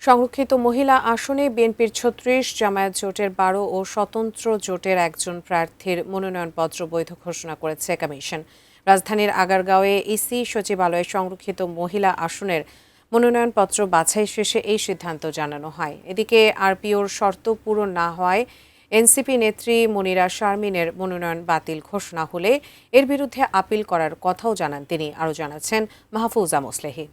সংরক্ষিত মহিলা আসনে বিএনপির ৩৬, জামায়াত জোটের ১২ ও স্বতন্ত্র জোটের একজন প্রার্থীর মনোনয়নপত্র বৈধ ঘোষণা করেছে কমিশন। রাজধানীর আগারগাঁওয়ে ইসি সচিবালয়ে সংরক্ষিত মহিলা আসনের মনোনয়নপত্র বাছাই শেষে এই সিদ্ধান্ত জানানো হয়। এদিকে আরপিওর শর্ত পূরণ না হওয়ায় এনসিপি নেত্রী মনিরা শারমিনের মনোনয়ন বাতিল ঘোষণা হলে এর বিরুদ্ধে আপিল করার কথাও জানান তিনি। আরও জানাচ্ছেন মাহফুজা মোসলেহি।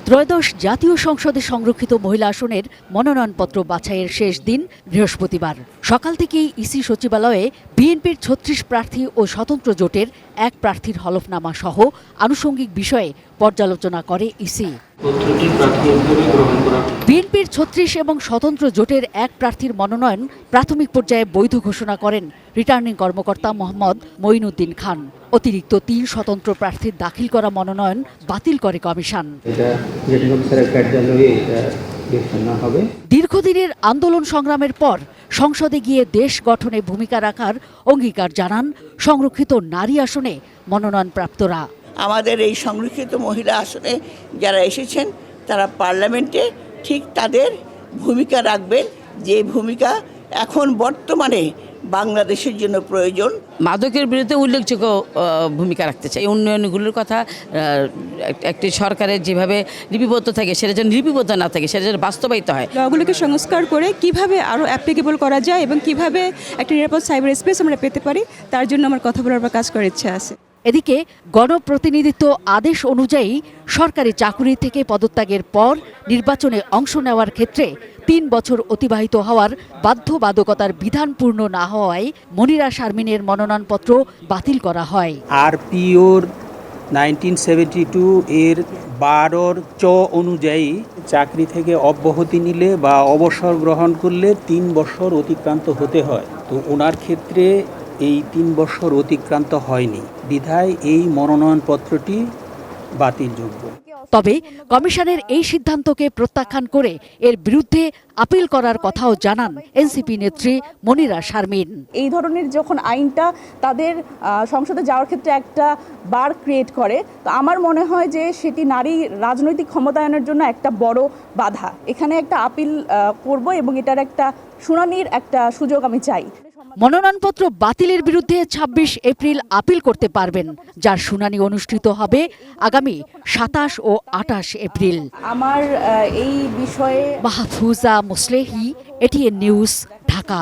ত্রয়োদশ জাতীয় সংসদে সংরক্ষিত মহিলা আসনের মনোনয়নপত্র বাছাইয়ের শেষ দিন বৃহস্পতিবার সকাল থেকেই ইসি সচিবালয়ে বিএনপির ৩৬ প্রার্থী ও স্বতন্ত্র জোটের এক প্রার্থীর হলফনামা সহ আনুষঙ্গিক বিষয়ে পর্যালোচনা করে ইসি। বিএনপির ৩৬ এবং স্বতন্ত্র জোটের এক প্রার্থীর মনোনয়ন প্রাথমিক পর্যায়ে বৈধ ঘোষণা করেন রিটার্নিং কর্মকর্তা মোহাম্মদ মঈনুদ্দিন খান। অতিরিক্ত ৩ স্বতন্ত্র প্রার্থীর দাখিল করা মনোনয়ন বাতিল করে কমিশন। দীর্ঘদিনের আন্দোলন সংগ্রামের পর সংসদে গিয়ে দেশ গঠনে ভূমিকা রাখার অঙ্গীকার জানান সংরক্ষিত নারী আসনে মনোনয়নপ্রাপ্তরা। আমাদের এই সংরক্ষিত মহিলা আসনে যারা এসেছেন তারা পার্লামেন্টে ঠিক তাদের ভূমিকা রাখবেন, যে ভূমিকা এখন বর্তমানে বাংলাদেশের জন্য প্রয়োজন। মাদকের বিরুদ্ধে উল্লেখযোগ্য ভূমিকা রাখতে চাই। এই উন্নয়নগুলোর কথা একটি সরকারের যেভাবে লিপিবদ্ধ থাকে সেটা যেন লিপিবদ্ধ না থাকে, সেটা যেন বাস্তবায়িত হয়। লগুলোকে সংস্কার করে কিভাবে আরও অ্যাপ্লিকেবল করা যায় এবং কিভাবে একটা নিরাপদ সাইবার স্পেস আমরা পেতে পারি, তার জন্য আমার কথা বলার বা কাজ করার ইচ্ছা আছে। এদিকে গণপ্রতিনিধিত্ব আদেশ অনুযায়ী সরকারি চাকুরি থেকে পদত্যাগের পর নির্বাচনে অংশ নেওয়ার ক্ষেত্রে ৩ বছর অতিবাহিত হওয়ার বাধ্যবাধকতার বিধান পূর্ণ না হওয়ায় মনিরা শারমিনের মনোনয়নপত্র বাতিল করা হয়। আরপিওর 1972 এর 12 চ অনুযায়ী চাকরি থেকে অব্যাহতি নিলে বা অবসর গ্রহণ করলে ৩ বছর অতিক্রান্ত হতে হয়। তো ওনার ক্ষেত্রে এই ৩ বছর অতিক্রান্ত হয়নি, বিধায় এই মনোনয়নপত্রটি বাতিলযোগ্য। তবে কমিশনের এই সিদ্ধান্তকে প্রত্যাখ্যান করে এর বিরুদ্ধে আপিল করার কথাও জানান এনসিপি নেত্রী মনিরা শারমিন। এই ধরনের যখন আইনটা তাদের সংসদে যাওয়ার ক্ষেত্রে একটা বার ক্রিয়েট করে, তো আমার মনে হয় যে সেটি নারী রাজনৈতিক ক্ষমতায়নের জন্য একটা বড় বাধা। এখানে একটা আপিল করব এবং এটার একটা শুনানির একটা সুযোগ আমি চাই। মনোনয়নপত্র বাতিলের বিরুদ্ধে ২৬ এপ্রিল আপিল করতে পারবেন, যার শুনানি অনুষ্ঠিত হবে আগামী ২৭ ও ২৮ এপ্রিল। আমার এই বিষয়ে মাহফুজা মোসলেহি, এটিএন নিউজ, ঢাকা।